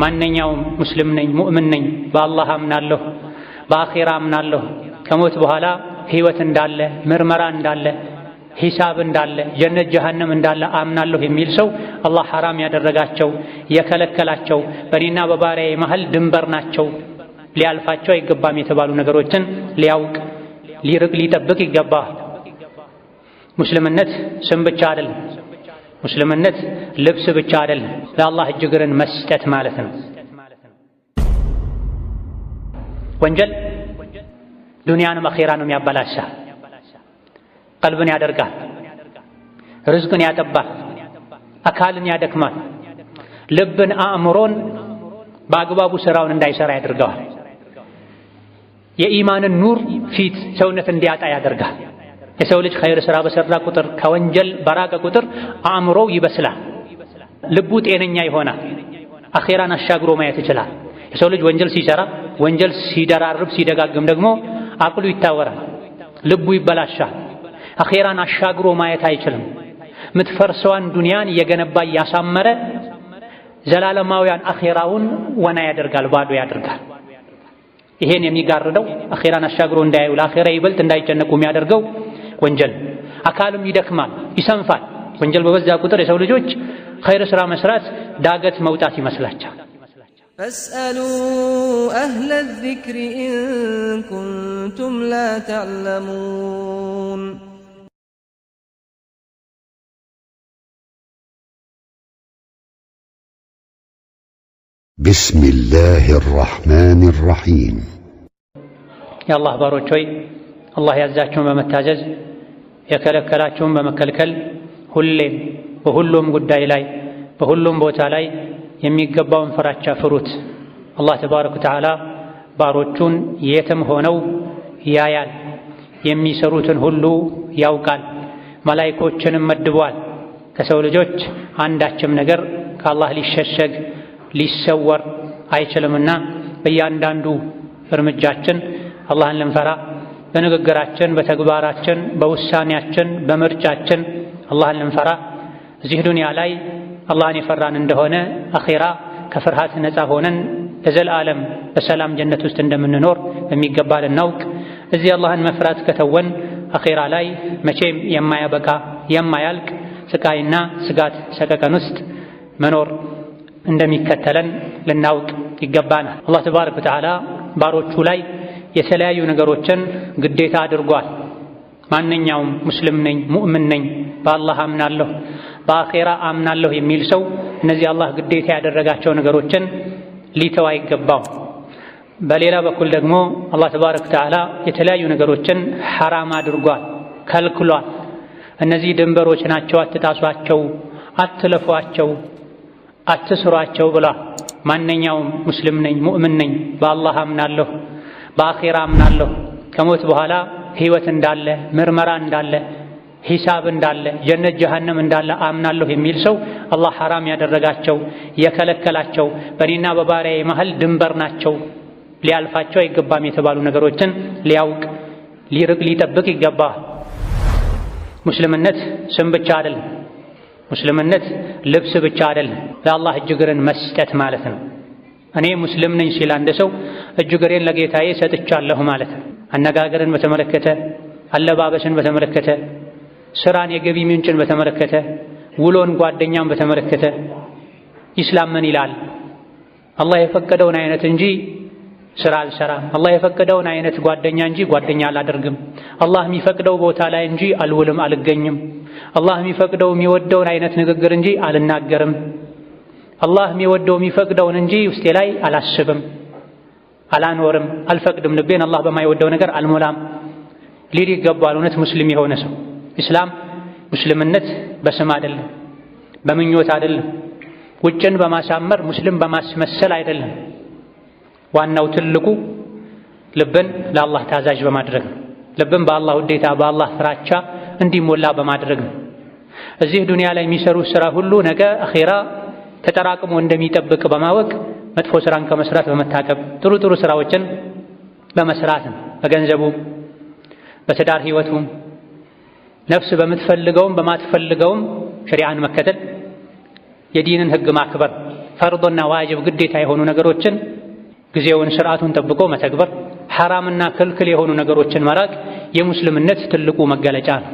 ማንኛውም ሙስሊም ነኝ ሙእምን ነኝ በአላህ አምናለሁ በአኺራ አምናለሁ ከሞት በኋላ ህይወት እንዳለ ምርመራ እንዳለ ሂሳብ እንዳለ ጀነት ጀሃነም እንዳለ አምናለሁ የሚል ሰው አላህ ሐራም ያደረጋቸው የከለከላቸው በእኔና በባሪያዬ መሃል ድንበር ናቸው ሊያልፋቸው አይገባም የተባሉ ነገሮችን ሊያውቅ ሊርቅ ሊጠብቅ ይገባል። ሙስሊምነት ስም ብቻ አይደለም። ሙስሊምነት ልብስ ብቻ አይደለም። ለአላህ እጅግርን መስጠት ማለት ነው። ወንጀል ዱንያንም አኺራንም ያበላሻ፣ ቀልብን ያደርጋል፣ ርዝቅን ያጠባል፣ አካልን ያደክማል፣ ልብን አእምሮን በአግባቡ ስራውን እንዳይሰራ ያደርገዋል። የኢማንን ኑር ፊት ሰውነት እንዲያጣ ያደርጋል። የሰው ልጅ ኸይር ስራ በሰራ ቁጥር ከወንጀል በራቀ ቁጥር አእምሮው ይበስላል፣ ልቡ ጤነኛ ይሆናል፣ አኺራን አሻግሮ ማየት ይችላል። የሰው ልጅ ወንጀል ሲሰራ ወንጀል ሲደራርብ ሲደጋግም ደግሞ አቅሉ ይታወራል፣ ልቡ ይበላሻል፣ አኺራን አሻግሮ ማየት አይችልም። ምትፈርሰዋን ዱንያን እየገነባ እያሳመረ ዘላለማውያን አኺራውን ወና ያደርጋል፣ ባዶ ያደርጋል። ይሄን የሚጋርደው አኺራን አሻግሮ እንዳያዩ ለአኺራ ይበልጥ እንዳይጨነቁ የሚያደርገው ወንጀል። አካልም ይደክማል፣ ይሰንፋል። ወንጀል በበዛ ቁጥር የሰው ልጆች ኸይር ስራ መስራት ዳገት መውጣት ይመስላቸዋል። ፈስአሉ አህለ ዚክሪ ኢን ኩንቱም ላ ተዕለሙን። ቢስሚላሂ ራሕማኒ ራሒም። የአላህ ባሮች ሆይ አላህ ያዛችሁን በመታዘዝ የከለከላችሁን በመከልከል ሁሌም በሁሉም ጉዳይ ላይ በሁሉም ቦታ ላይ የሚገባውን ፍራቻ ፍሩት። አላህ ተባረከ ወተዓላ ባሮቹን የትም ሆነው ያያል፣ የሚሰሩትን ሁሉ ያውቃል፣ መላኢኮችንም መድቧል። ከሰው ልጆች አንዳችም ነገር ከአላህ ሊሸሸግ ሊሰወር አይችልምና በእያንዳንዱ እርምጃችን አላህን ልንፈራ በንግግራችን በተግባራችን በውሳኔያችን በምርጫችን አላህን ልንፈራ እዚህ ዱንያ ላይ አላህን የፈራን እንደሆነ አኺራ ከፍርሃት ነፃ ሆነን ለዘላለም በሰላም ጀነት ውስጥ እንደምንኖር በሚገባ ልናውቅ እዚህ አላህን መፍራት ከተወን አኺራ ላይ መቼም የማያበቃ የማያልቅ ስቃይና ስጋት ሰቀቀን ውስጥ መኖር እንደሚከተለን ልናውቅ ይገባናል። አላህ ተባረከ ወተዓላ ባሮቹ ላይ የተለያዩ ነገሮችን ግዴታ አድርጓል። ማንኛውም ሙስሊም ነኝ ሙእምን ነኝ በአላህ አምናለሁ በአኺራ አምናለሁ የሚል ሰው እነዚህ አላህ ግዴታ ያደረጋቸው ነገሮችን ሊተው አይገባም። በሌላ በኩል ደግሞ አላህ ተባረከ ወተዓላ የተለያዩ ነገሮችን ሐራም አድርጓል፣ ከልክሏል። እነዚህ ድንበሮች ናቸው፣ አትጣሷቸው፣ አትለፏቸው፣ አትስሯቸው ብሏል። ማንኛውም ሙስሊም ነኝ ሙእምን ነኝ በአላህ አምናለሁ በአኺራ አምናለሁ ከሞት በኋላ ህይወት እንዳለ ምርመራ እንዳለ ሂሳብ እንዳለ ጀነት ጀሃነም እንዳለ አምናለሁ የሚል ሰው አላህ ሐራም ያደረጋቸው የከለከላቸው በእኔና በባሪያዬ መሃል ድንበር ናቸው ሊያልፋቸው አይገባም የተባሉ ነገሮችን ሊያውቅ ሊርቅ ሊጠብቅ ይገባል። ሙስሊምነት ስም ብቻ አይደለም። ሙስሊምነት ልብስ ብቻ አይደለም። ለአላህ እጅግርን መስጠት ማለት ነው። እኔ ሙስሊም ነኝ ሲል አንድ ሰው እጅግሬን ለጌታዬ ሰጥቻለሁ ማለት ነው። አነጋገርን በተመለከተ አለባበስን በተመለከተ ስራን የገቢ ምንጭን በተመለከተ ውሎን ጓደኛን በተመለከተ ኢስላም ምን ይላል? አላህ የፈቀደውን አይነት እንጂ ስራ አልሰራም። አላህ የፈቀደውን አይነት ጓደኛ እንጂ ጓደኛ አላደርግም። አላህ የሚፈቅደው ቦታ ላይ እንጂ አልውልም አልገኝም። አላህ የሚፈቅደው የሚወደውን አይነት ንግግር እንጂ አልናገርም። አላህ የሚወደው የሚፈቅደውን እንጂ ውስጤ ላይ አላስብም፣ አላኖርም፣ አልፈቅድም። ልቤን አላህ በማይወደው ነገር አልሞላም ሊል ይገባል። እውነት ሙስሊም የሆነ ሰው ኢስላም ሙስሊምነት በስም አይደለም፣ በምኞት አይደለም፣ ውጭን በማሳመር ሙስሊም በማስመሰል አይደለም። ዋናው ትልቁ ልብን ለአላህ ታዛዥ በማድረግ ነው። ልብን በአላህ ውዴታ በአላህ ፍራቻ እንዲሞላ በማድረግ ነው። እዚህ ዱንያ ላይ የሚሰሩ ስራ ሁሉ ነገ አኺራ ተጠራቅሞ እንደሚጠብቅ በማወቅ መጥፎ ስራን ከመስራት በመታቀብ ጥሩ ጥሩ ስራዎችን በመስራት ነው። በገንዘቡም በትዳር ህይወቱም ነፍስ በምትፈልገውም በማትፈልገውም ሸሪዓን መከተል የዲንን ህግ ማክበር ፈርዶና ዋጅብ ግዴታ የሆኑ ነገሮችን ጊዜውን ስርዓቱን ጠብቆ መተግበር፣ ሐራምና ክልክል የሆኑ ነገሮችን መራቅ የሙስልምነት ትልቁ መገለጫ ነው።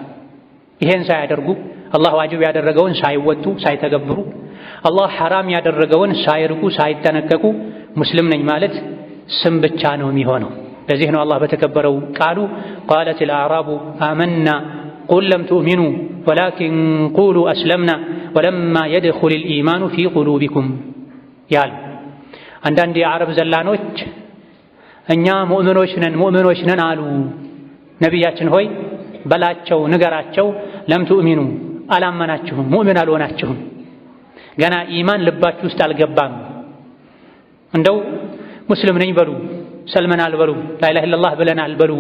ይሄን ሳያደርጉ አላህ ዋጅብ ያደረገውን ሳይወጡ ሳይተገብሩ፣ አላህ ሐራም ያደረገውን ሳይርቁ ሳይጠነቀቁ ሙስሊም ነኝ ማለት ስም ብቻ ነው የሚሆነው። ለዚህ ነው አላህ በተከበረው ቃሉ ቃለት አልአዕራቡ አመና ቁል ለም ትኡሚኑ ወላኪን ቁሉ አስለምና ወለማ የድኹል ልኢማኑ ፊ ቁሉቢኩም ያሉ። አንዳንድ የአረብ ዘላኖች እኛ ሙእምኖች ነን አሉ። ነቢያችን ሆይ በላቸው ንገራቸው፣ ለም ትኡሚኑ አላመናችሁም፣ ሙእምን አልሆናችሁም፣ ገና ኢማን ልባችሁ ውስጥ አልገባም። እንደው ሙስሊም ነኝ በሉ፣ ሰልመናል በሉ፣ ላኢላሃ ኢለላህ ብለናል በሉ።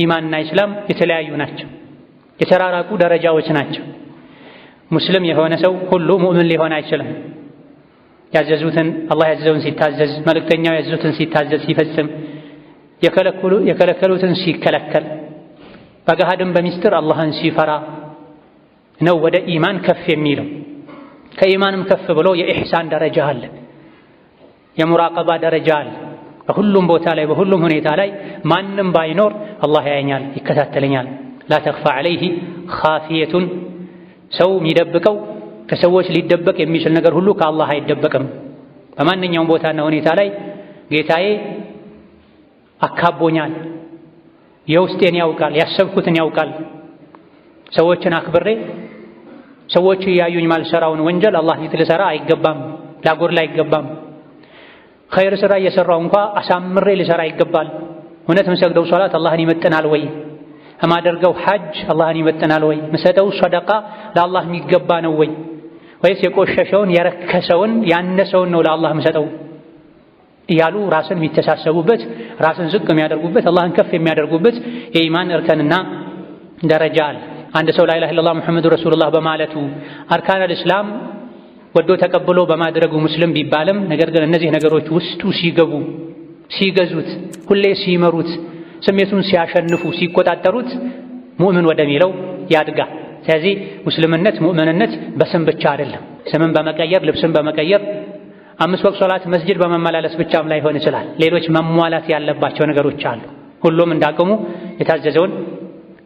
ኢማንና ኢስላም የተለያዩ ናቸው፣ የተራራቁ ደረጃዎች ናቸው። ሙስሊም የሆነ ሰው ሁሉ ሙእምን ሊሆን አይችልም። ያዘዙትን አላህ ያዘዘውን ሲታዘዝ፣ መልእክተኛው ያዘዙትን ሲታዘዝ ሲፈጽም፣ የከለከሉትን ሲከለከል፣ በገሃድም በሚስጥር አላህን ሲፈራ ነው ወደ ኢማን ከፍ የሚለው። ከኢማንም ከፍ ብሎ የኢሕሳን ደረጃ አለ፣ የሙራቀባ ደረጃ አለ። በሁሉም ቦታ ላይ በሁሉም ሁኔታ ላይ ማንም ባይኖር አላህ ያየኛል፣ ይከታተለኛል። ላ ተኽፋ ዐለይሂ ኻፊየቱን፣ ሰው የሚደብቀው ከሰዎች ሊደበቅ የሚችል ነገር ሁሉ ከአላህ አይደበቅም። በማንኛውም ቦታና ሁኔታ ላይ ጌታዬ አካቦኛል፣ የውስጤን ያውቃል፣ ያሰብኩትን ያውቃል። ሰዎችን አክብሬ ሰዎች እያዩኝ ማልሰራውን ወንጀል አላህ ፊት ልሰራ አይገባም፣ ላጎድል አይገባም። ኸይር ስራ እየሰራው እንኳ አሳምሬ ልሰራ ይገባል። እውነት የምሰግደው ሶላት አላህን ይመጥናል ወይ? የማደርገው ሐጅ አላህን ይመጥናል ወይ? ምሰጠው ሰደቃ ለአላህ የሚገባ ነው ወይ? ወይስ የቆሸሸውን የረከሰውን ያነሰውን ነው ለአላህ ምሰጠው እያሉ ራስን የሚተሳሰቡበት፣ ራስን ዝቅ የሚያደርጉበት፣ አላህን ከፍ የሚያደርጉበት የኢማን እርከንና ደረጃ አለ። አንድ ሰው ላኢላሃ ኢለላህ ሙሐመዱ ረሱሉላህ በማለቱ አርካነል እስላም ወዶ ተቀብሎ በማድረጉ ሙስሊም ቢባልም ነገር ግን እነዚህ ነገሮች ውስጡ ሲገቡ፣ ሲገዙት፣ ሁሌ ሲመሩት፣ ስሜቱን ሲያሸንፉ፣ ሲቆጣጠሩት ሙእምን ወደሚለው ያድጋል። ስለዚህ ሙስልምነት ሙእምንነት በስም ብቻ አይደለም። ስምን በመቀየር ልብስን በመቀየር 5 ወቅት ሶላት መስጂድ በመመላለስ ብቻም ላይሆን ይችላል። ሌሎች መሟላት ያለባቸው ነገሮች አሉ። ሁሉም እንዳቅሙ የታዘዘውን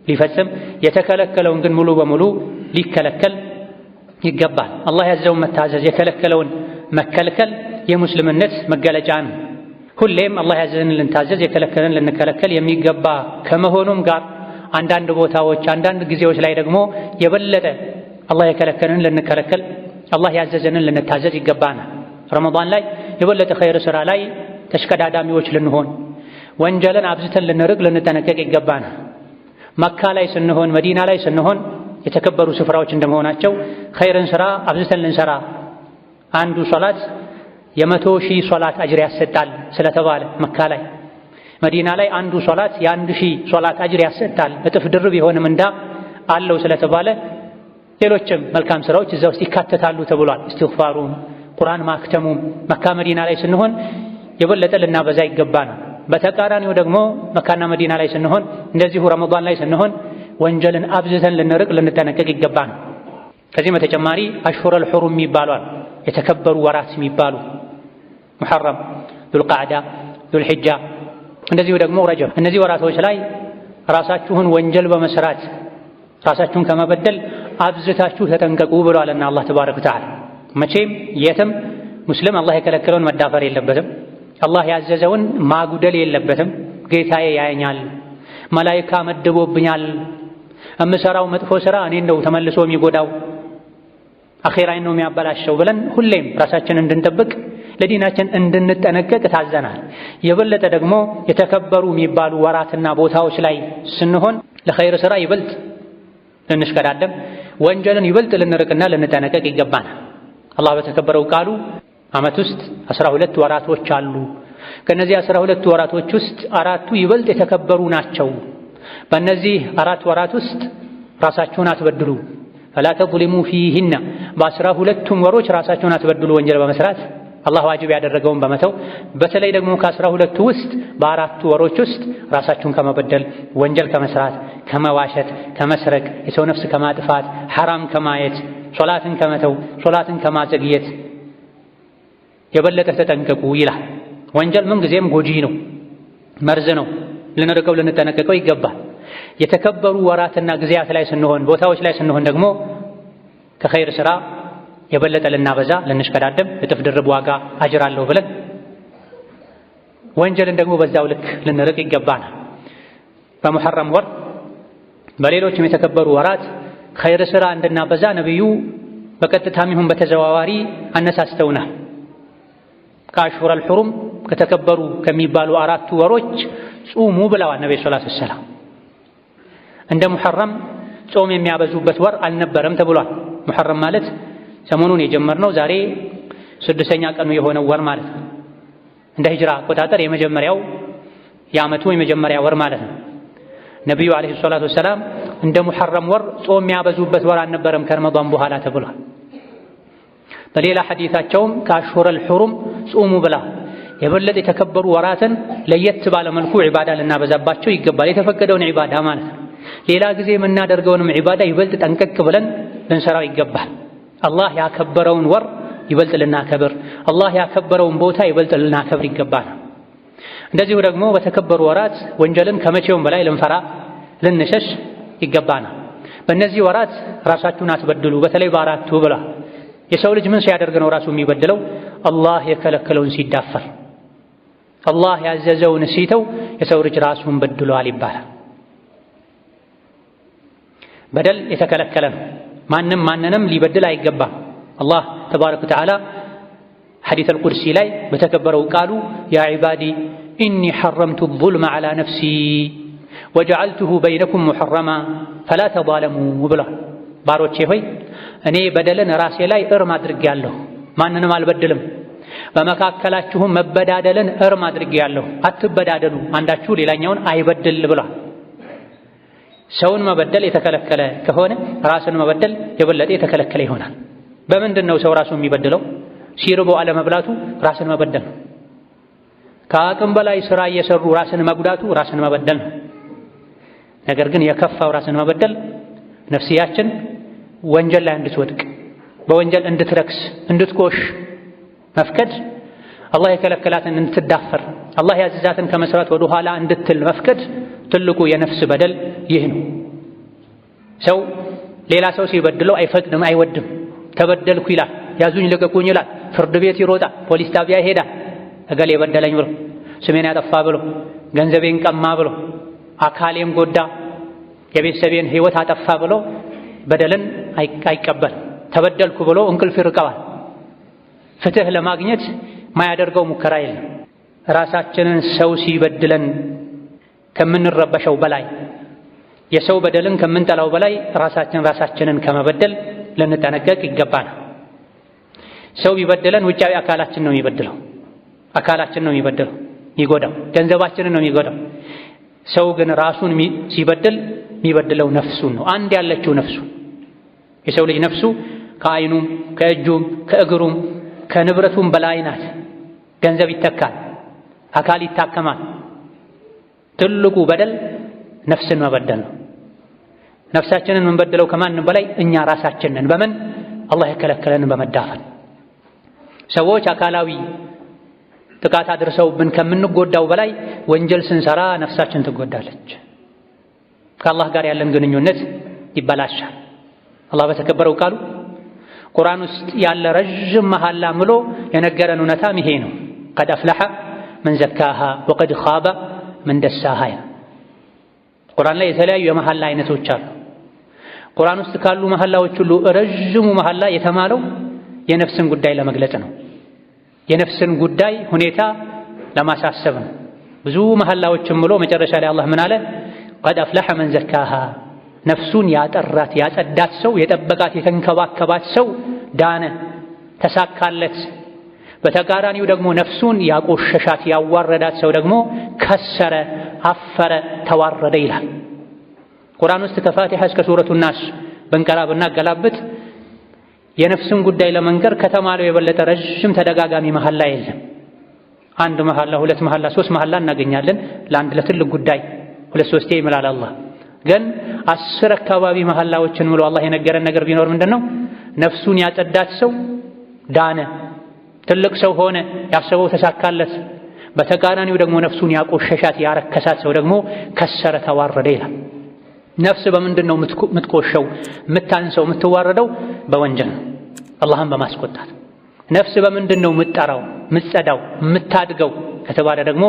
ሊፈጽም የተከለከለውን ግን ሙሉ በሙሉ ሊከለከል ይገባል። አላህ ያዘዘውን መታዘዝ፣ የከለከለውን መከልከል የሙስልምነት መገለጫ ነው። ሁሌም አላህ ያዘዘን ልንታዘዝ፣ የከለከለን ልንከለከል የሚገባ ከመሆኑም ጋር አንዳንድ ቦታዎች አንዳንድ ጊዜዎች ላይ ደግሞ የበለጠ አላህ የከለከለን ልንከለከል፣ አላህ ያዘዘንን ልንታዘዝ ይገባናል። ረመዳን ላይ የበለጠ ኸይር ስራ ላይ ተሽቀዳዳሚዎች ልንሆን፣ ወንጀልን አብዝተን ልንርቅ ልንጠነቀቅ ይገባናል። መካ ላይ ስንሆን መዲና ላይ ስንሆን የተከበሩ ስፍራዎች እንደመሆናቸው ኸይርን ስራ አብዝተን ልንሰራ፣ አንዱ ሶላት 100,000 ሶላት አጅር ያሰጣል ስለተባለ መካ ላይ፣ መዲና ላይ አንዱ ሶላት የ1,000 ሶላት አጅር ያሰጣል እጥፍ ድርብ የሆነ ምንዳ አለው ስለተባለ ሌሎችም መልካም ስራዎች እዛ ውስጥ ይካተታሉ ተብሏል። እስትግፋሩም ቁርአን ማክተሙም መካ መዲና ላይ ስንሆን የበለጠ ልናበዛ ይገባናል። በተቃራኒው ደግሞ መካና መዲና ላይ ስንሆን እንደዚሁ ረመዳን ላይ ስንሆን ወንጀልን አብዝተን ልንርቅ ልንጠነቀቅ ይገባናል። ከዚህ በተጨማሪ አሽሁረል ሑሩም የሚባሏል የተከበሩ ወራት የሚባሉ ሙሐረም፣ ዙልቃዕዳ፣ ዙልሒጃ እንደዚሁ ደግሞ ረጀብ። እነዚህ ወራቶች ላይ ራሳችሁን ወንጀል በመስራት ራሳችሁን ከመበደል አብዝታችሁ ተጠንቀቁ ብሏልና አላህ ተባረከ ወተዓላ። መቼም የትም ሙስሊም አላህ የከለከለውን መዳፈር የለበትም። አላህ ያዘዘውን ማጉደል የለበትም። ጌታዬ ያየኛል፣ መላኢካ መድቦብኛል፣ እምሰራው መጥፎ ስራ እኔን ነው ተመልሶ የሚጎዳው፣ አኼራዬን ነው የሚያበላሸው ብለን ሁሌም ራሳችንን እንድንጠብቅ ለዲናችን እንድንጠነቀቅ ታዘናል። የበለጠ ደግሞ የተከበሩ የሚባሉ ወራትና ቦታዎች ላይ ስንሆን ለኸይር ስራ ይበልጥ ልንሽቀዳደም፣ ወንጀልን ይበልጥ ልንርቅና ልንጠነቀቅ ይገባናል። አላህ በተከበረው ቃሉ ዓመት ውስጥ 12 ወራቶች አሉ። ከነዚህ 12 ወራቶች ውስጥ 4ቱ ይበልጥ የተከበሩ ናቸው። በእነዚህ 4 ወራት ውስጥ ራሳችሁን አትበድሉ፣ ፈላ ተظሊሙ ፊሂና፣ በ12ቱም ወሮች ራሳችሁን አትበድሉ ወንጀል በመስራት አላህ ዋጅብ ያደረገውን በመተው። በተለይ ደግሞ ከ12ቱ ውስጥ በ4ቱ ወሮች ውስጥ ራሳችሁን ከመበደል፣ ወንጀል ከመስራት፣ ከመዋሸት፣ ከመስረቅ፣ የሰው ነፍስ ከማጥፋት፣ ሐራም ከማየት፣ ሶላትን ከመተው፣ ሶላትን ከማዘግየት የበለጠ ተጠንቀቁ ይላል። ወንጀል ምንጊዜም ጎጂ ነው፣ መርዝ ነው። ልንርቀው ልንጠነቀቀው ይገባል። የተከበሩ ወራትና ጊዜያት ላይ ስንሆን፣ ቦታዎች ላይ ስንሆን ደግሞ ከኸይር ሥራ የበለጠ ልናበዛ ልንሽቀዳደም እጥፍ ድርብ ዋጋ አጅር አለው ብለን ወንጀልን ደግሞ በዛው ልክ ልንርቅ ይገባናል። በሙሐረም ወር በሌሎችም የተከበሩ ወራት ኸይር ሥራ እንድናበዛ ነቢዩ በቀጥታም ይሁን በተዘዋዋሪ አነሳስተውናል። ከአሽሁረል ሑሩም ከተከበሩ ከሚባሉ አራቱ ወሮች ጹሙ ብለዋል ነብዩ ሰለላሁ ዐለይሂ ወሰለም። እንደ ሙሐረም ጾም የሚያበዙበት ወር አልነበረም ተብሏል። ሙሐረም ማለት ሰሞኑን የጀመርነው ዛሬ 6ኛ ቀኑ የሆነው ወር ማለት ነው። እንደ ሂጅራ አቆጣጠር የመጀመሪያው የዓመቱ የመጀመሪያ ወር ማለት ነው። ነቢዩ ዓለይሂ ሰላቱ ወሰላም እንደ ሙሐረም ወር ጾም የሚያበዙበት ወር አልነበረም ከረመዳን በኋላ ተብሏል። በሌላ ሐዲታቸውም ከአሽሁረል ሑሩም ጹሙ ብላ የበለጠ የተከበሩ ወራትን ለየት ባለ መልኩ ዒባዳ ልናበዛባቸው ይገባል። የተፈቀደውን ዒባዳ ማለት ነው። ሌላ ጊዜ የምናደርገውንም ዒባዳ ይበልጥ ጠንቀቅ ብለን ልንሰራው ይገባል። አላህ ያከበረውን ወር ይበልጥ ልናከብር፣ አላህ ያከበረውን ቦታ ይበልጥ ልናከብር ይገባል። እንደዚሁ ደግሞ በተከበሩ ወራት ወንጀልን ከመቼውም በላይ ልንፈራ ልንሸሽ ይገባናል። በእነዚህ ወራት ራሳችሁን አትበድሉ፣ በተለይ በአራቱ ብላ። የሰው ልጅ ምን ሲያደርግ ነው ራሱ የሚበድለው? አላህ የከለከለውን ሲዳፈር፣ አላህ ያዘዘውን ሲተው የሰው ልጅ ራሱን በድሏል ይባላል። በደል የተከለከለ ነው። ማንም ማንንም ሊበድል አይገባም። አላህ ተባረከ ወተዓላ ሐዲሰል ቁድሲ ላይ በተከበረው ቃሉ ያ ዒባዲ ኢኒ ሐረምቱ ዙልመ ዐላ ነፍሲ ወጀዐልቱሁ በይነኩም ሙሐረማ ፈላ ተዛለሙ ብሏል። ባሮቼ ሆይ እኔ በደልን ራሴ ላይ እርም አድርጌያለሁ፣ ማንንም አልበድልም፣ በመካከላችሁም መበዳደልን እርም አድርጌያለሁ፣ አትበዳደሉ፣ አንዳችሁ ሌላኛውን አይበድል ብሏል። ሰውን መበደል የተከለከለ ከሆነ ራስን መበደል የበለጠ የተከለከለ ይሆናል። በምንድን ነው ሰው ራሱን የሚበድለው? ሲርበው አለመብላቱ ራስን መበደል ነው። ከአቅም በላይ ሥራ እየሰሩ ራስን መጉዳቱ ራስን መበደል ነው። ነገር ግን የከፋው ራስን መበደል ነፍስያችን ወንጀል ላይ እንድትወድቅ፣ በወንጀል እንድትረክስ፣ እንድትቆሽ መፍቀድ፣ አላህ የከለከላትን እንድትዳፈር፣ አላህ ያዘዛትን ከመስራት ወደ ኋላ እንድትል መፍቀድ ትልቁ የነፍስ በደል ይህ ነው። ሰው ሌላ ሰው ሲበድለው አይፈቅድም፣ አይወድም። ተበደልኩ ይላል፣ ያዙኝ ልቀቁኝ ይላል፣ ፍርድ ቤት ይሮጣል፣ ፖሊስ ጣቢያ ይሄዳል። እገሌ በደለኝ ብሎ፣ ስሜን ያጠፋ ብሎ፣ ገንዘቤን ቀማ ብሎ፣ አካሌን ጎዳ፣ የቤተሰቤን ሕይወት አጠፋ ብሎ በደልን አይቀበልም። ተበደልኩ ብሎ እንቅልፍ ይርቀዋል። ፍትህ ለማግኘት ማያደርገው ሙከራ የለም። ራሳችንን ሰው ሲበድለን ከምንረበሸው በላይ፣ የሰው በደልን ከምንጠላው በላይ ራሳችንን ከመበደል ልንጠነቀቅ ይገባናል። ሰው ቢበድለን ውጫዊ አካላችን ነው የሚበድለው፣ አካላችን ነው የሚበድለው፣ የሚጎዳው ገንዘባችንን ነው የሚጎዳው። ሰው ግን ራሱን ሲበድል የሚበድለው ነፍሱን ነው፣ አንድ ያለችው ነፍሱ። የሰው ልጅ ነፍሱ ከዓይኑም ከእጁም ከእግሩም ከንብረቱም በላይ ናት። ገንዘብ ይተካል፣ አካል ይታከማል። ትልቁ በደል ነፍስን መበደል ነው። ነፍሳችንን የምንበድለው ከማንም በላይ እኛ ራሳችን ነን። በምን? አላህ የከለከለንን በመዳፈር። ሰዎች አካላዊ ጥቃት አድርሰውብን ከምንጎዳው በላይ ወንጀል ስንሰራ ነፍሳችን ትጎዳለች። ከአላህ ጋር ያለን ግንኙነት ይበላሻል። አላህ በተከበረው ቃሉ ቁርአን ውስጥ ያለ ረዥም መሐላ ምሎ የነገረን እውነታም ይሄ ነው። ቀድ አፍለሐ መን ዘካሃ ወቀድ ኻበ መን ደሳሃ። ቁርአን ላይ የተለያዩ የመሐላ አይነቶች አሉ። ቁርአን ውስጥ ካሉ መሐላዎች ሁሉ ረዥሙ መሐላ የተማለው የነፍስን ጉዳይ ለመግለጽ ነው። የነፍስን ጉዳይ ሁኔታ ለማሳሰብ ነው። ብዙ መሐላዎችን ምሎ መጨረሻ ላይ አላህ ምን አለ? ቀድ አፍለሐ መን ዘካሃ፣ ነፍሱን ያጠራት ያጸዳት ሰው፣ የጠበቃት የተንከባከባት ሰው ዳነ፣ ተሳካለት። በተቃራኒው ደግሞ ነፍሱን ያቆሸሻት ያዋረዳት ሰው ደግሞ ከሰረ፣ አፈረ፣ ተዋረደ ይላል። ቁርአን ውስጥ ከፋቲሃ እስከ ሱረቱ ናስ በንቀራ ብናገላብጥ የነፍስን ጉዳይ ለመንገር ከተማለው የበለጠ ረዥም ተደጋጋሚ መሐላ የለም። አንድ መሐላ፣ ሁለት መሐላ፣ ሶስት መሐላ እናገኛለን ለአንድ ለትልቅ ጉዳይ ሁለት ሶስቴ ይምላል አላህ። ግን 10 አካባቢ መሐላዎችን ምሎ አላህ የነገረን ነገር ቢኖር ምንድነው? ነፍሱን ያጸዳት ሰው ዳነ፣ ትልቅ ሰው ሆነ፣ ያሰበው ተሳካለት። በተቃራኒው ደግሞ ነፍሱን ያቆሸሻት ያረከሳት ሰው ደግሞ ከሰረ፣ ተዋረደ ይላል። ነፍስ በምንድን ነው የምትቆሸው፣ የምታንሰው፣ የምትዋረደው? በወንጀል ነው፣ አላህን በማስቆጣት። ነፍስ በምንድን ነው የምትጠራው፣ የምትጸዳው፣ የምታድገው ከተባለ ደግሞ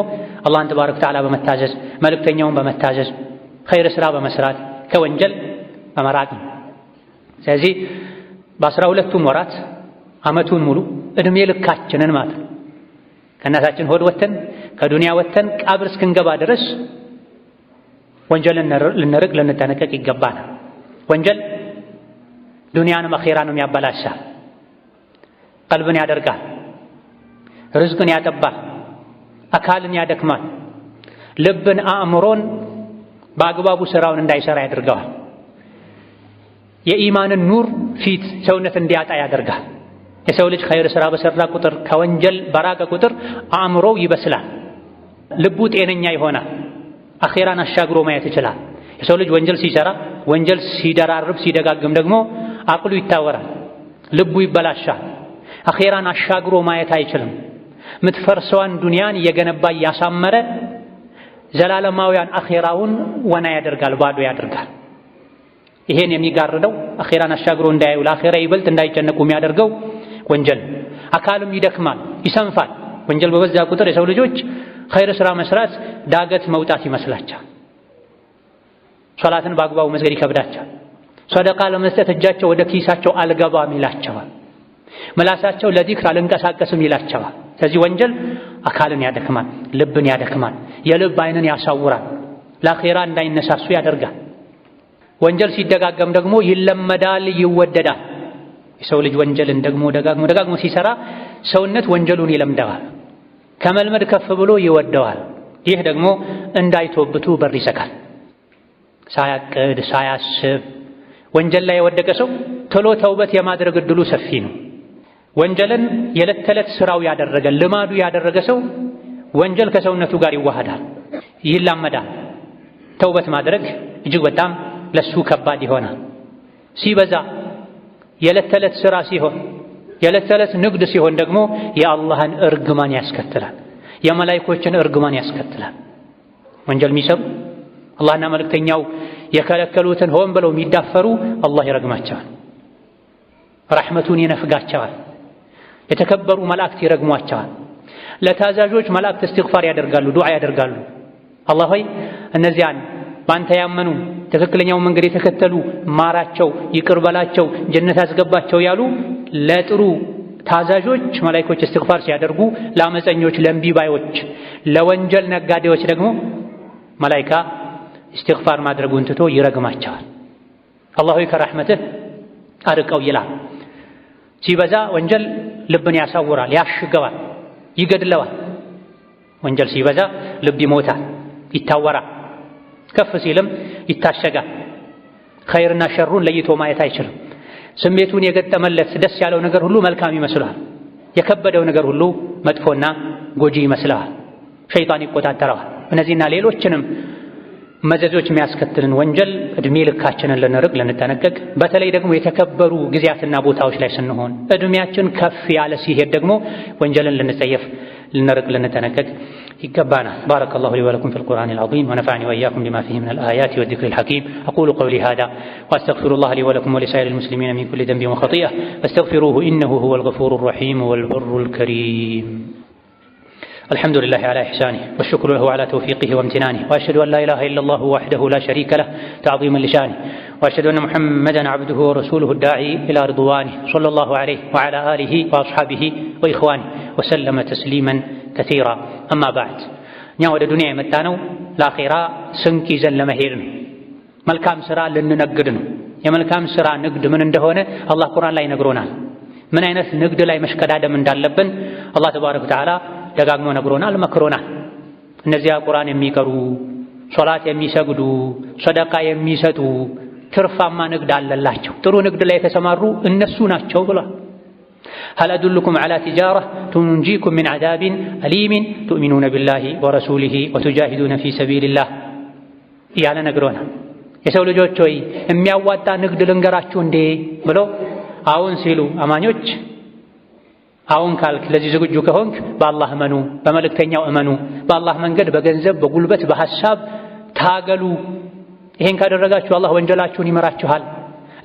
አላህን ተባረከ ወተዓላ በመታዘዝ መልእክተኛውን በመታዘዝ ኸይር ስራ በመስራት ከወንጀል በመራቅ ነው። ስለዚህ በ12ቱም ወራት ዓመቱን ሙሉ እድሜ ልካችንን ማለት ነው ከእናታችን ሆድ ወተን ከዱንያ ወተን ቀብር እስክንገባ ድረስ ወንጀልን ልንርቅ ልንጠነቀቅ ይገባናል። ወንጀል ዱንያንም አኼራንም ያበላሻል፣ ቀልብን ያደርጋል፣ ርዝቅን ያጠባል፣ አካልን ያደክማል፣ ልብን አእምሮን በአግባቡ ስራውን እንዳይሰራ ያደርገዋል። የኢማንን ኑር ፊት ሰውነት እንዲያጣ ያደርጋል። የሰው ልጅ ኸይር ስራ በሰራ ቁጥር ከወንጀል በራቀ ቁጥር አእምሮው ይበስላል፣ ልቡ ጤነኛ ይሆናል፣ አኼራን አሻግሮ ማየት ይችላል። የሰው ልጅ ወንጀል ሲሰራ ወንጀል ሲደራርብ ሲደጋግም ደግሞ አቅሉ ይታወራል፣ ልቡ ይበላሻል፣ አኼራን አሻግሮ ማየት አይችልም። ምትፈርሰዋን ዱንያን እየገነባ እያሳመረ ዘላለማውያን አኼራውን ወና ያደርጋል፣ ባዶ ያደርጋል። ይሄን የሚጋርደው አኼራን አሻግሮ እንዳያዩ ለአኼራ ይበልጥ እንዳይጨነቁ የሚያደርገው ወንጀል። አካልም ይደክማል፣ ይሰንፋል። ወንጀል በበዛ ቁጥር የሰው ልጆች ኸይር ስራ መስራት ዳገት መውጣት ይመስላቸዋል። ሶላትን በአግባቡ መስገድ ይከብዳቸዋል። ሰደቃ ለመስጠት እጃቸው ወደ ኪሳቸው አልገባም ይላቸዋል። ምላሳቸው ለዚክር አልንቀሳቀስም ይላቸዋል። ስለዚህ ወንጀል አካልን ያደክማል፣ ልብን ያደክማል፣ የልብ አይንን ያሳውራል፣ ለአኼራ እንዳይነሳሱ ያደርጋል። ወንጀል ሲደጋገም ደግሞ ይለመዳል፣ ይወደዳል። የሰው ልጅ ወንጀልን ደግሞ ደጋግሞ ሲሰራ ሰውነት ወንጀሉን ይለምደዋል፣ ከመልመድ ከፍ ብሎ ይወደዋል። ይህ ደግሞ እንዳይቶብቱ በር ይዘጋል። ሳያቅድ ሳያስብ ወንጀል ላይ የወደቀ ሰው ቶሎ ተውበት የማድረግ እድሉ ሰፊ ነው። ወንጀልን የዕለት ተዕለት ስራው ያደረገ ልማዱ ያደረገ ሰው ወንጀል ከሰውነቱ ጋር ይዋሃዳል፣ ይላመዳል። ተውበት ማድረግ እጅግ በጣም ለሱ ከባድ ይሆናል። ሲበዛ የዕለት ተዕለት ስራ ሲሆን የዕለት ተዕለት ንግድ ሲሆን ደግሞ የአላህን እርግማን ያስከትላል፣ የመላእክቶችን እርግማን ያስከትላል። ወንጀል የሚሰሩ አላህና መልእክተኛው የከለከሉትን ሆን ብለው የሚዳፈሩ አላህ ይረግማቸዋል፣ ረሕመቱን ይነፍጋቸዋል፣ የተከበሩ መላእክት ይረግሟቸዋል። ለታዛዦች መላእክት እስትግፋር ያደርጋሉ፣ ዱዓ ያደርጋሉ። አላህ ሆይ እነዚያን በአንተ ያመኑ ትክክለኛውን መንገድ የተከተሉ ማራቸው፣ ይቅር በላቸው፣ ጀነት አስገባቸው ያሉ ለጥሩ ታዛዦች መላእክቶች እስትግፋር ሲያደርጉ፣ ለአመፀኞች፣ ለእምቢባዮች፣ ለወንጀል ነጋዴዎች ደግሞ መላእክታ እስትግፋር ማድረጉን ትቶ ይረግማቸዋል። አላህ ሆይ ከረሕመትህ አርቀው ይላል። ሲበዛ ወንጀል ልብን ያሳውራል፣ ያሽገዋል፣ ይገድለዋል። ወንጀል ሲበዛ ልብ ይሞታል፣ ይታወራል፣ ከፍ ሲልም ይታሸጋል። ኸይርና ሸሩን ለይቶ ማየት አይችልም። ስሜቱን የገጠመለት ደስ ያለው ነገር ሁሉ መልካም ይመስለዋል፣ የከበደው ነገር ሁሉ መጥፎና ጎጂ ይመስለዋል። ሸይጣን ይቆጣጠረዋል። እነዚህና ሌሎችንም መዘዞች የሚያስከትልን ወንጀል እድሜ ልካችንን ልንርቅ ልንጠነቀቅ፣ በተለይ ደግሞ የተከበሩ ጊዜያትና ቦታዎች ላይ ስንሆን እድሜያችን ከፍ ያለ ሲሄድ ደግሞ ወንጀልን ልንጸየፍ ልንርቅ ልንጠነቀቅ ይገባናል። ባረከላሁ ሊ ወለኩም ፊል ቁርአኒል ዐዚም ወነፈዐኒ ወኢያኩም ቢማ ፊሂ ሚነል አያቲ ወዚክሪል ሐኪም አቁሉ ቀውሊ ሃዛ ወአስተግፊሩላህ ሊ ወለኩም ወሊሳኢሪል ሙስሊሚነ ሚን ኩሊ ዘንቢን ወኸጢአ ፈስተግፊሩሁ ኢነሁ ሁወል ገፉሩር ረሒም ወል በሩል ከሪም። الحمد لله على إحسانه والشكر له على توفيقه وامتنانه وأشهد أن لا إله إلا الله وحده لا شريك له تعظيما لشانه وأشهد أن محمدا عبده ورسوله الداعي إلى رضوانه صلى الله عليه وعلى آله وأصحابه وإخوانه وسلم تسليما كثيرا أما بعد نعود الدنيا متانو الآخرة سنكي زن لمهيرن ملكام سرا لننقدن يا ملكام سرا نقد من اندهونه الله قرآن لا ينقرونا من أين نقد لا يمشكد آدم من دالبن الله تبارك وتعالى ደጋግሞ ነግሮናል፣ መክሮናል። እነዚያ ቁርአን የሚቀሩ ሶላት የሚሰግዱ ሰደቃ የሚሰጡ ትርፋማ ንግድ አለላቸው፣ ጥሩ ንግድ ላይ የተሰማሩ እነሱ ናቸው ብሏል። هل أدلكم على تجارة تنجيكم من عذاب أليم تؤمنون بالله ورسوله وتجاهدون في سبيل الله ያለ ነግሮናል። የሰው ልጆች ሆይ የሚያዋጣ ንግድ ልንገራችሁ እንዴ ብሎ አሁን ሲሉ አማኞች አሁን ካልክ ለዚህ ዝግጁ ከሆንክ በአላህ እመኑ፣ በመልእክተኛው እመኑ፣ በአላህ መንገድ በገንዘብ በጉልበት በሐሳብ ታገሉ። ይሄን ካደረጋችሁ አላህ ወንጀላችሁን ይመራችኋል፣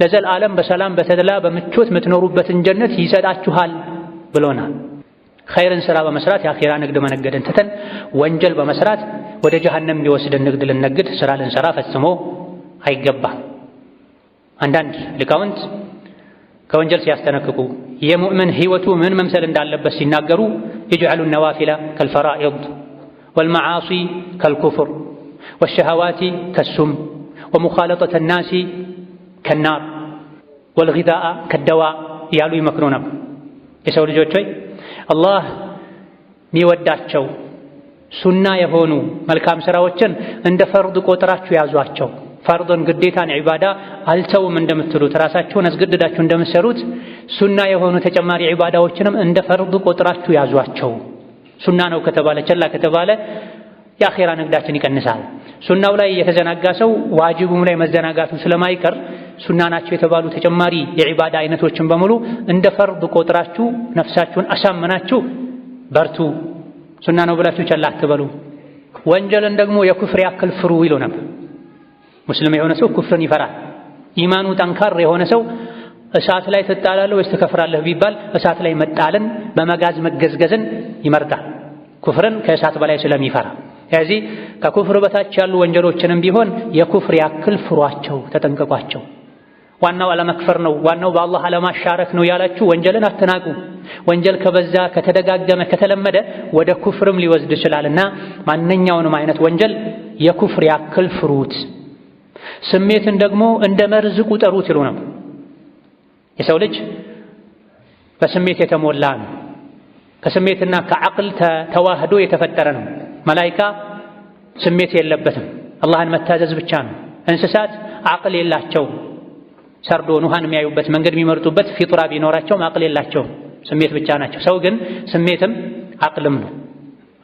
ለዘላለም በሰላም በተድላ በምቾት የምትኖሩበትን ጀነት ይሰጣችኋል ብሎናል። ኸይርን ስራ በመስራት የአኺራ ንግድ መነገድን ትተን ወንጀል በመስራት ወደ ጀሃነም ሊወስድን ንግድ ልንነግድ ስራ ልንሰራ ፈጽሞ አይገባም። አንዳንድ ሊቃውንት ከወንጀል ሲያስጠነቅቁ የሙእምን ህይወቱ ምን መምሰል እንዳለበት ሲናገሩ ይጅዐሉ ነዋፊለ ከልፈራኢድ ወልመዓሲ ከልኩፍር ወሸሃዋቲ ከሱም ወሙኻለጠተ ናሲ ከናር ወልጊዛአ ከደዋ እያሉ ይመክሩ ነበር። የሰው ልጆች ሆይ አላህ የሚወዳቸው ሱና የሆኑ መልካም ስራዎችን እንደ ፈርድ ቆጥራችሁ ያዟቸው። ፈርድን ግዴታን ዒባዳ አልተውም እንደምትሉት ራሳችሁን አስገድዳችሁ እንደምትሰሩት ሱና የሆኑ ተጨማሪ ዒባዳዎችንም እንደ ፈርድ ቆጥራችሁ ያዟቸው። ሱና ነው ከተባለ ቸላ ከተባለ የአኺራ ንግዳችን ይቀንሳል። ሱናው ላይ የተዘናጋ ሰው ዋጅቡም ላይ መዘናጋቱ ስለማይቀር ሱና ናቸው የተባሉ ተጨማሪ የዒባዳ አይነቶችን በሙሉ እንደ ፈርድ ቆጥራችሁ ነፍሳችሁን አሳመናችሁ በርቱ። ሱና ነው ብላችሁ ቸላ አትበሉ። ወንጀልን ደግሞ የኩፍር ያክል ፍሩ ይሉ ነበር። ሙስሊም የሆነ ሰው ኩፍርን ይፈራል። ኢማኑ ጠንካራ የሆነ ሰው እሳት ላይ ትጣላለህ ወይስ ትከፍራለህ ቢባል እሳት ላይ መጣልን በመጋዝ መገዝገዝን ይመርጣል፣ ኩፍርን ከእሳት በላይ ስለሚፈራ። ስለዚህ ከኩፍር በታች ያሉ ወንጀሎችንም ቢሆን የኩፍር ያክል ፍሯቸው፣ ተጠንቀቋቸው። ዋናው አለመክፈር ነው፣ ዋናው በአላህ አለማሻረክ ነው ያላችሁ ወንጀልን አትናቁ። ወንጀል ከበዛ ከተደጋገመ ከተለመደ ወደ ኩፍርም ሊወስድ ይችላልና ማንኛውንም አይነት ወንጀል የኩፍር ያክል ፍሩት። ስሜትን ደግሞ እንደ መርዝ ቁጠሩት ይሉ ነው። የሰው ልጅ በስሜት የተሞላ ነው። ከስሜትና ከዓቅል ተዋህዶ የተፈጠረ ነው። መላኢካ ስሜት የለበትም፣ አላህን መታዘዝ ብቻ ነው። እንስሳት ዓቅል የላቸውም። ሰርዶን ውሃን የሚያዩበት መንገድ የሚመርጡበት ፊጥራ ቢኖራቸውም ዓቅል የላቸውም፣ ስሜት ብቻ ናቸው። ሰው ግን ስሜትም ዓቅልም ነው።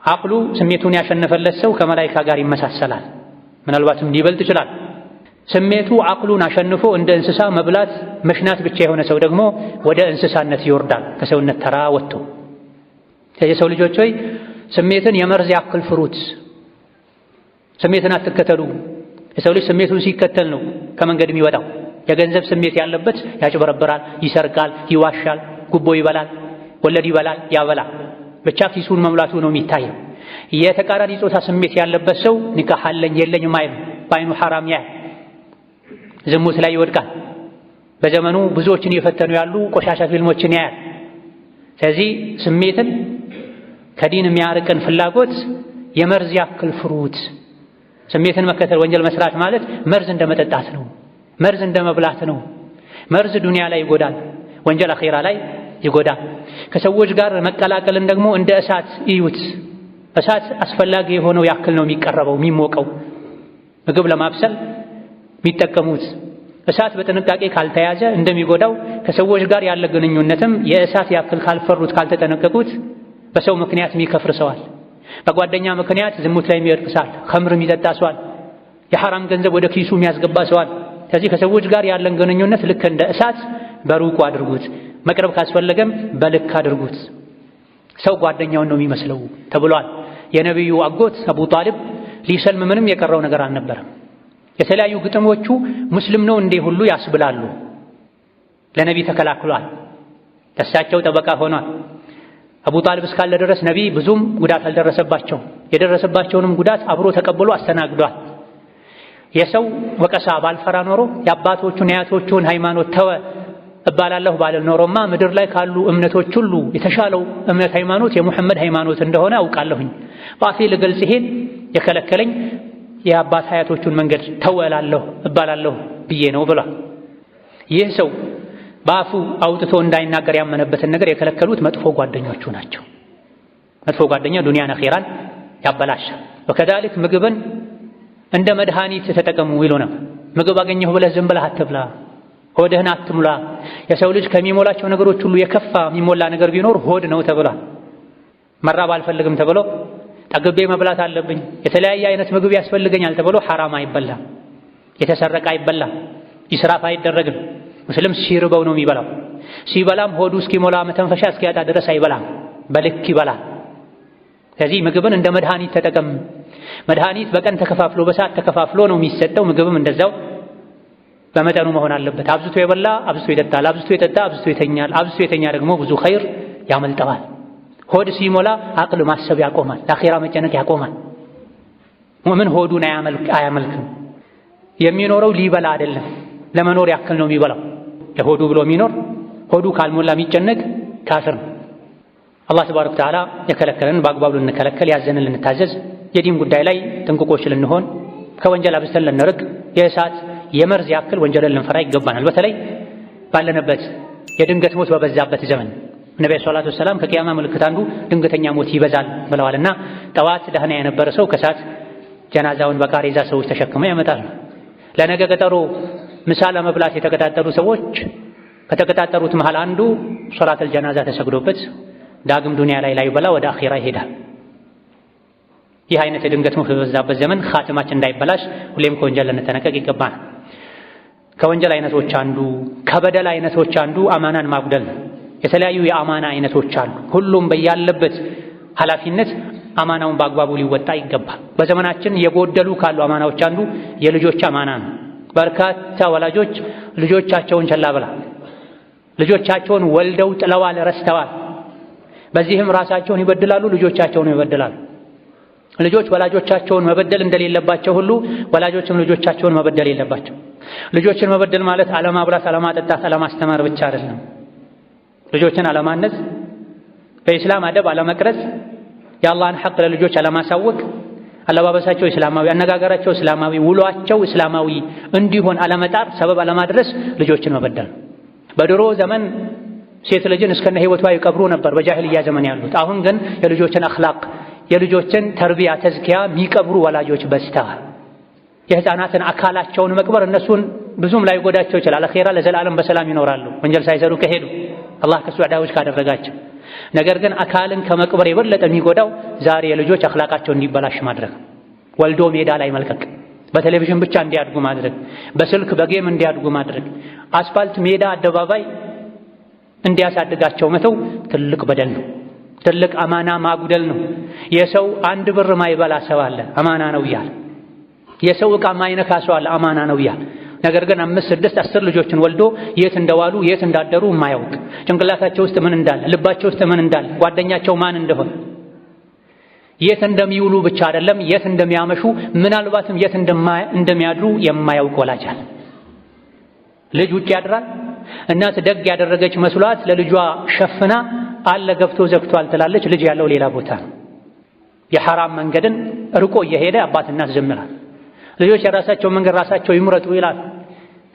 ዓቅሉ ስሜቱን ያሸነፈለት ሰው ከመላኢካ ጋር ይመሳሰላል፣ ምናልባትም ሊበልጥ ይችላል። ስሜቱ ዓቅሉን አሸንፎ እንደ እንስሳ መብላት መሽናት ብቻ የሆነ ሰው ደግሞ ወደ እንስሳነት ይወርዳል፣ ከሰውነት ተራ ወጥቶ። የሰው ልጆች ሆይ ስሜትን የመርዝ ያክል ፍሩት። ስሜትን አትከተሉ። የሰው ልጅ ስሜቱን ሲከተል ነው ከመንገድ የሚወጣው። የገንዘብ ስሜት ያለበት ያጭበረብራል፣ ይሰርቃል፣ ይዋሻል፣ ጉቦ ይበላል፣ ወለድ ይበላል፣ ያበላል። ብቻ ኪሱን መሙላቱ ነው የሚታየው። የተቃራኒ ጾታ ስሜት ያለበት ሰው ኒካህ አለኝ የለኝም አይልም፣ በአይኑ ሐራም ያያል፣ ዝሙት ላይ ይወድቃል። በዘመኑ ብዙዎችን እየፈተኑ ያሉ ቆሻሻ ፊልሞችን ያያል። ስለዚህ ስሜትን ከዲን የሚያርቅን ፍላጎት የመርዝ ያክል ፍሩት። ስሜትን መከተል ወንጀል መስራት ማለት መርዝ እንደመጠጣት ነው፣ መርዝ እንደመብላት ነው። መርዝ ዱንያ ላይ ይጎዳል፣ ወንጀል አኺራ ላይ ይጎዳል። ከሰዎች ጋር መቀላቀልን ደግሞ እንደ እሳት እዩት። እሳት አስፈላጊ የሆነው ያክል ነው የሚቀረበው የሚሞቀው። ምግብ ለማብሰል የሚጠቀሙት እሳት በጥንቃቄ ካልተያዘ እንደሚጎዳው ከሰዎች ጋር ያለ ግንኙነትም የእሳት ያክል ካልፈሩት ካልተጠነቀቁት በሰው ምክንያት የሚከፍር ሰዋል፣ በጓደኛ ምክንያት ዝሙት ላይ የሚወድቅ ሰዋል፣ ኸምር የሚጠጣ ሰዋል፣ የሐራም ገንዘብ ወደ ኪሱ የሚያስገባ ሰዋል። ስለዚህ ከሰዎች ጋር ያለን ግንኙነት ልክ እንደ እሳት በሩቁ አድርጉት፣ መቅረብ ካስፈለገም በልክ አድርጉት። ሰው ጓደኛውን ነው የሚመስለው ተብሏል። የነቢዩ አጎት አቡ ጣሊብ ሊሰልም ምንም የቀረው ነገር አልነበረም። የተለያዩ ግጥሞቹ ሙስሊም ነው እንዴ ሁሉ ያስብላሉ። ለነቢ ተከላክሏል፣ ለእሳቸው ጠበቃ ሆኗል። አቡ ጣሊብ እስካለ ድረስ ነቢ ብዙም ጉዳት አልደረሰባቸው። የደረሰባቸውንም ጉዳት አብሮ ተቀብሎ አስተናግዷል። የሰው ወቀሳ ባልፈራ ኖሮ የአባቶቹን የአያቶቹን ሃይማኖት ተወ እባላለሁ ባልል ኖሮማ ምድር ላይ ካሉ እምነቶች ሁሉ የተሻለው እምነት ሃይማኖት የሙሐመድ ሃይማኖት እንደሆነ አውቃለሁኝ። በአፌ ልገልጽ ይሄን የከለከለኝ የአባት ሀያቶቹን መንገድ ተወላለሁ እባላለሁ ብዬ ነው ብሏል። ይህ ሰው በአፉ አውጥቶ እንዳይናገር ያመነበትን ነገር የከለከሉት መጥፎ ጓደኞቹ ናቸው። መጥፎ ጓደኛ ዱንያን አኺራን ያበላሻል። ወከዛሊክ ምግብን እንደ መድኃኒት ተጠቀሙ ይሉ ነው። ምግብ አገኘሁ ብለህ ዝም ብለህ አትብላ፣ ሆድህን አትሙላ። የሰው ልጅ ከሚሞላቸው ነገሮች ሁሉ የከፋ የሚሞላ ነገር ቢኖር ሆድ ነው ተብሏል። መራብ አልፈልግም ተብሎ ጠግቤ መብላት አለብኝ፣ የተለያየ አይነት ምግብ ያስፈልገኛል ተብሎ ሐራም አይበላም፣ የተሰረቀ አይበላም፣ ኢስራፍ አይደረግም። ሙስሊም ሲርበው ነው የሚበላው። ሲበላም ሆዱ እስኪሞላ መተንፈሻ እስኪያጣ ድረስ አይበላም፣ በልክ ይበላል። ስለዚህ ምግብን እንደ መድኃኒት ተጠቀም። መድኃኒት በቀን ተከፋፍሎ በሰዓት ተከፋፍሎ ነው የሚሰጠው። ምግብም እንደዛው በመጠኑ መሆን አለበት። አብዝቶ የበላ አብዝቶ ይጠጣል፣ አብዝቶ የጠጣ አብዝቶ ይተኛል፣ አብዝቶ የተኛ ደግሞ ብዙ ኸይር ያመልጠዋል። ሆድ ሲሞላ አቅል ማሰብ ያቆማል፣ ለአኺራ መጨነቅ ያቆማል። ሙእምን ሆዱን አያመልክም። የሚኖረው ሊበላ አይደለም፣ ለመኖር ያክል ነው የሚበላው። ለሆዱ ብሎ የሚኖር ሆዱ ካልሞላ የሚጨነቅ ካፍር ነው። አላህ ተባረከ ወተዓላ የከለከለን በአግባቡ ልንከለከል፣ ያዘንን ልንታዘዝ፣ የዲን ጉዳይ ላይ ጥንቁቆች ልንሆን፣ ከወንጀል አብዝተን ልንርቅ፣ የእሳት የመርዝ ያክል ወንጀልን ልንፈራ ይገባናል። በተለይ ባለንበት የድንገት ሞት በበዛበት ዘመን ነብዩ ሰለላሁ ዐለይሂ ወሰለም ከቂያማ ምልክት አንዱ ድንገተኛ ሞት ይበዛል ብለዋልና ጠዋት ደህና የነበረ ሰው ከሰዓት ጀናዛውን በቃሬዛ ሰዎች ተሸክመው ያመጣሉ። ለነገ ቀጠሮ ምሳ ለመብላት የተቀጣጠሩ ሰዎች ከተቀጣጠሩት መሃል አንዱ ሶላተል ጀናዛ ተሰግዶበት ዳግም ዱንያ ላይ በላ ወደ አኺራ ይሄዳል። ይህ አይነት የድንገት ሞት በበዛበት ዘመን ኻቲማችን እንዳይበላሽ ሁሌም ከወንጀል ልንጠነቀቅ ይገባናል። ከወንጀል አይነቶች አንዱ ከበደል አይነቶች አንዱ አማናን ማጉደል ነው። የተለያዩ የአማና አይነቶች አሉ። ሁሉም በያለበት ኃላፊነት አማናውን በአግባቡ ሊወጣ ይገባል። በዘመናችን የጎደሉ ካሉ አማናዎች አንዱ የልጆች አማና ነው። በርካታ ወላጆች ልጆቻቸውን ቸላ ብለዋል። ልጆቻቸውን ወልደው ጥለዋል፣ ረስተዋል። በዚህም ራሳቸውን ይበድላሉ፣ ልጆቻቸውን ይበድላሉ። ልጆች ወላጆቻቸውን መበደል እንደሌለባቸው ሁሉ ወላጆችም ልጆቻቸውን መበደል የለባቸው። ልጆችን መበደል ማለት አለማብላት፣ አለማጠጣት፣ አለማስተማር ብቻ አይደለም። ልጆችን አለማነጽ፣ በኢስላም አደብ አለመቅረጽ፣ የአላህን ሐቅ ለልጆች አለማሳወቅ፣ አለባበሳቸው እስላማዊ፣ አነጋገራቸው እስላማዊ፣ ውሏቸው እስላማዊ እንዲሆን አለመጣር፣ ሰበብ አለማድረስ ልጆችን መበደል። በድሮ ዘመን ሴት ልጅን እስከነ ሕይወቷ ይቀብሩ ነበር በጃሂልያ ዘመን ያሉት። አሁን ግን የልጆችን አኽላቅ የልጆችን ተርቢያ ተዝኪያ የሚቀብሩ ወላጆች በዝተዋል። የሕፃናትን አካላቸውን መቅበር እነሱን ብዙም ላይ ጎዳቸው ይችላል። አኺራ ለዘላለም በሰላም ይኖራሉ ወንጀል ሳይሰሩ ከሄዱ አላህ ከሱዕዳዎች ካደረጋቸው። ነገር ግን አካልን ከመቅበር የበለጠ የሚጎዳው ዛሬ የልጆች አኽላቃቸው እንዲበላሽ ማድረግ፣ ወልዶ ሜዳ ላይ መልቀቅ፣ በቴሌቪዥን ብቻ እንዲያድጉ ማድረግ፣ በስልክ በጌም እንዲያድጉ ማድረግ፣ አስፋልት ሜዳ አደባባይ እንዲያሳድጋቸው መተው ትልቅ በደል ነው። ትልቅ አማና ማጉደል ነው። የሰው አንድ ብር ማይበላ ሰው አለ፣ አማና ነው እያለ። የሰው ዕቃ ማይነካ ሰው አለ፣ አማና ነው እያለ። ነገር ግን 5፣ 6፣ 10 ልጆችን ወልዶ የት እንደዋሉ የት እንዳደሩ የማያውቅ፣ ጭንቅላታቸው ውስጥ ምን እንዳለ፣ ልባቸው ውስጥ ምን እንዳለ፣ ጓደኛቸው ማን እንደሆነ፣ የት እንደሚውሉ ብቻ አይደለም የት እንደሚያመሹ፣ ምናልባትም የት እንደሚያድሩ የማያውቅ ወላጅ አለ። ልጅ ውጭ ያድራል። እናት ደግ ያደረገች መስሏት ለልጇ ሸፍና አለ ገብቶ ዘግቷል ትላለች። ልጅ ያለው ሌላ ቦታ ነው። የሐራም መንገድን ርቆ እየሄደ አባት እናት ዝም ይላል። ልጆች የራሳቸው መንገድ ራሳቸው ይምረጡ ይላል።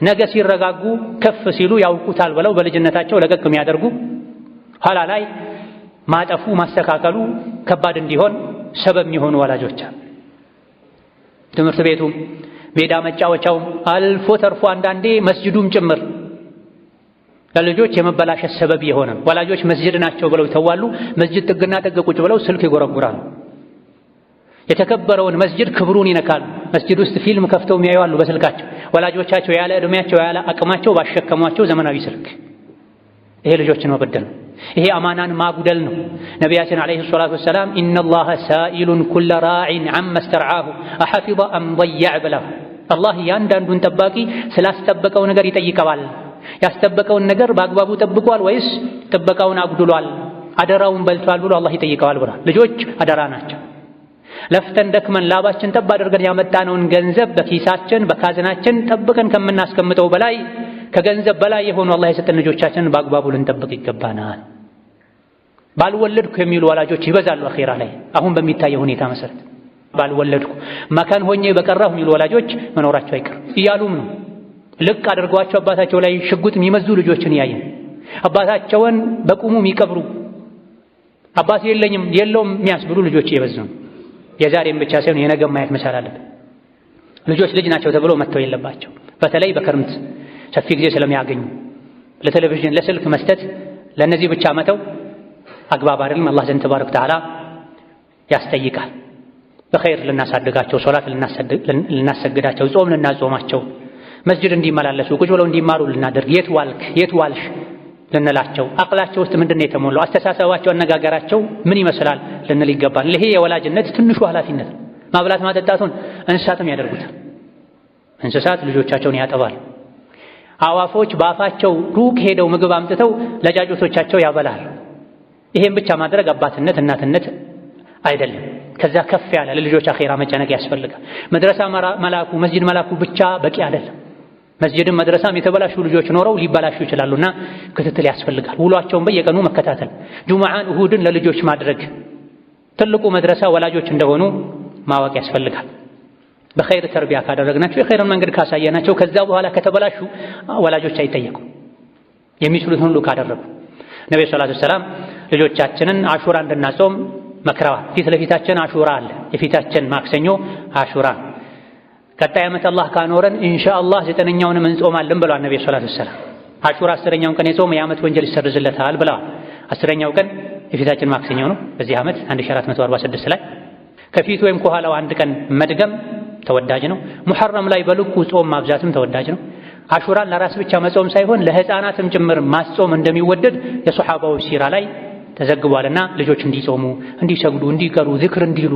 ነገ ሲረጋጉ ከፍ ሲሉ ያውቁታል ብለው በልጅነታቸው ለቀቅ የሚያደርጉ ኋላ ላይ ማጠፉ ማስተካከሉ ከባድ እንዲሆን ሰበብ የሚሆኑ ወላጆች አሉ። ትምህርት ቤቱም ሜዳ መጫወቻውም አልፎ ተርፎ አንዳንዴ መስጂዱም ጭምር ለልጆች የመበላሸት ሰበብ የሆነ ወላጆች መስጂድ ናቸው ብለው ይተዋሉ። መስጂድ ጥግና ጥግ ቁጭ ብለው ስልክ ይጎረጉራሉ። የተከበረውን መስጂድ ክብሩን ይነካሉ። መስጂድ ውስጥ ፊልም ከፍተው የሚያዩ አሉ በስልካቸው። ወላጆቻቸው ያለ ዕድሜያቸው ያለ አቅማቸው ባሸከሟቸው ዘመናዊ ስልክ። ይሄ ልጆችን መበደል ነው። ይሄ አማናን ማጉደል ነው። ነቢያችን ዓለይሂ ሰላቱ ወሰላም ኢነላሀ ሳኢሉን ኩለ ራዒን ዐመ ስተርዓሁ አሐፊظ አም ضየዕ ብለው አላህ እያንዳንዱን ጠባቂ ስላስጠበቀው ነገር ይጠይቀዋል። ያስጠበቀውን ነገር በአግባቡ ጠብቋል ወይስ ጥበቃውን አጉድሏል፣ አደራውን በልቷል ብሎ አላህ ይጠይቀዋል ብሏል። ልጆች አደራ ናቸው። ለፍተን ደክመን ላባችን ጠብ አድርገን ያመጣነውን ገንዘብ በኪሳችን በካዝናችን ጠብቀን ከምናስቀምጠው በላይ ከገንዘብ በላይ የሆኑ አላህ የሰጠን ልጆቻችንን በአግባቡ ልንጠብቅ ይገባናል። ባልወለድኩ የሚሉ ወላጆች ይበዛሉ አኺራ ላይ አሁን በሚታየው ሁኔታ መሰረት። ባልወለድኩ መካን ሆኜ በቀራሁ የሚሉ ወላጆች መኖራቸው አይቀርም እያሉም ነው። ልቅ አድርጓቸው አባታቸው ላይ ሽጉጥ የሚመዙ ልጆችን ያየን፣ አባታቸውን በቁሙ የሚቀብሩ፣ አባት የለኝም የለውም የሚያስብሉ ልጆች እየበዙ ነው። የዛሬም ብቻ ሳይሆን የነገም ማየት መቻል አለብን። ልጆች ልጅ ናቸው ተብሎ መተው የለባቸው። በተለይ በክረምት ሰፊ ጊዜ ስለሚያገኙ ለቴሌቪዥን ለስልክ መስጠት፣ ለነዚህ ብቻ መተው አግባብ አይደለም። አላህ ዘንድ ተባረከ ወተዓላ ያስጠይቃል። በኸይር ልናሳድጋቸው፣ ሶላት ልናሰግዳቸው፣ ጾም ልናጾማቸው፣ መስጂድ እንዲመላለሱ ቁጭ ብለው እንዲማሩ ልናደርግ። የት ዋልክ የት ዋልሽ ልንላቸው፣ አቅላቸው ውስጥ ምንድነው የተሞላው፣ አስተሳሰባቸው፣ አነጋገራቸው ምን ይመስላል ልንል ይገባል። ይሄ የወላጅነት ትንሹ ኃላፊነት። ማብላት ማጠጣቱን እንስሳትም ያደርጉታል። እንስሳት ልጆቻቸውን ያጠባል። አዋፎች በአፋቸው ሩቅ ሄደው ምግብ አምጥተው ለጫጩቶቻቸው ያበላል። ይሄን ብቻ ማድረግ አባትነት እናትነት አይደለም። ከዛ ከፍ ያለ ለልጆች አኼራ መጨነቅ ያስፈልጋል። መድረሳ መላኩ መስጂድ መላኩ ብቻ በቂ አይደለም። መስጂድም መድረሳም የተበላሹ ልጆች ኖረው ሊበላሹ ይችላሉና ክትትል ያስፈልጋል። ውሏቸውን በየቀኑ መከታተል፣ ጁምዓን እሁድን ለልጆች ማድረግ። ትልቁ መድረሳ ወላጆች እንደሆኑ ማወቅ ያስፈልጋል። በኸይር ተርቢያ ካደረግናቸው የኸይርን መንገድ ካሳየናቸው ከዛ በኋላ ከተበላሹ ወላጆች አይጠየቁም፣ የሚችሉትን ሁሉ ካደረጉ። ነብዩ ሰለላሁ ዐለይሂ ወሰለም ልጆቻችንን አሹራ እንድናጾም መክረዋል። ፊት ለፊታችን አሹራ አለ። የፊታችን ማክሰኞ አሹራ። ቀጣይ ዓመት አላህ ካኖረን ኢንሻአላህ 9ኛውንም እንጾማለን ብለዋል ነብዩ ሰለላሁ ዐለይሂ ወሰለም። አሹራ 10ኛውን ቀን የጾመ የዓመት ወንጀል ይሰርዝለታል ብለዋል። 10ኛው ቀን የፊታችን ማክሰኞ ነው። በዚህ ዓመት 1446 ላይ ከፊት ወይም ከኋላው አንድ ቀን መድገም ተወዳጅ ነው። ሙሐረም ላይ በልኩ ጾም ማብዛትም ተወዳጅ ነው። አሹራን ለራስ ብቻ መጾም ሳይሆን ለህፃናትም ጭምር ማስጾም እንደሚወደድ የሱሐባዎች ሲራ ላይ ተዘግቧልና ልጆች እንዲጾሙ፣ እንዲሰግዱ፣ እንዲቀሩ፣ ዚክር እንዲሉ፣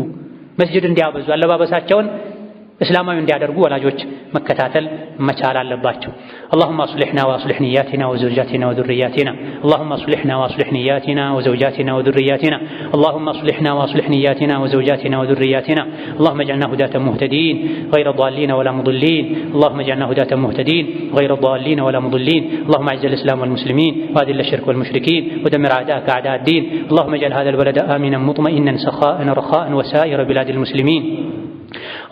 መስጂድ እንዲያበዙ፣ አለባበሳቸውን እስላማዊ እንዲያደርጉ ወላጆች መከታተል መቻል አለባቸው። اللهم اصلحنا واصلح نياتنا وزوجاتنا وذرياتنا اللهم اصلحنا واصلح نياتنا وزوجاتنا وذرياتنا اللهم اصلحنا واصلح نياتنا وزوجاتنا وذرياتنا اللهم اجعلنا هداة مهتدين غير ضالين ولا مضلين اللهم اجعلنا هداة مهتدين غير ضالين ولا مضلين اللهم اعز الاسلام والمسلمين واذل الشرك والمشركين ودمر اعداءك اعداء الدين اللهم اجعل هذا البلد امنا مطمئنا سخاء رخاء وسائر بلاد المسلمين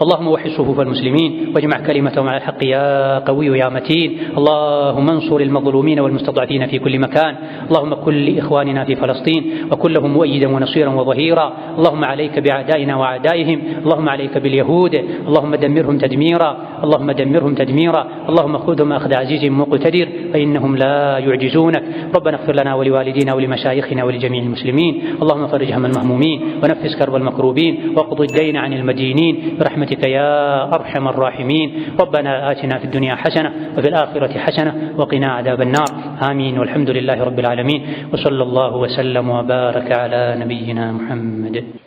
اللهم وحد صفوف المسلمين واجمع كلمتهم على الحق يا قوي يا متين اللهم انصر المظلومين والمستضعفين في كل مكان اللهم كن لإخواننا في فلسطين وكن لهم مؤيدا ونصيرا وظهيرا اللهم عليك بأعدائنا وأعدائهم اللهم عليك باليهود اللهم دمرهم تدميرا اللهم دمرهم تدميرا اللهم خذهم أخذ عزيز مقتدر فإنهم لا يعجزونك ربنا اغفر لنا ولوالدينا ولمشايخنا ولجميع المسلمين اللهم فرج هم المهمومين ونفس كرب المكروبين واقض الدين عن المدينين برحمتك يا أرحم الراحمين ربنا آتنا في الدنيا حسنة وفي الآخرة حسنة وقنا عذاب النار آمين والحمد لله رب العالمين وصلى الله وسلم وبارك على نبينا محمد.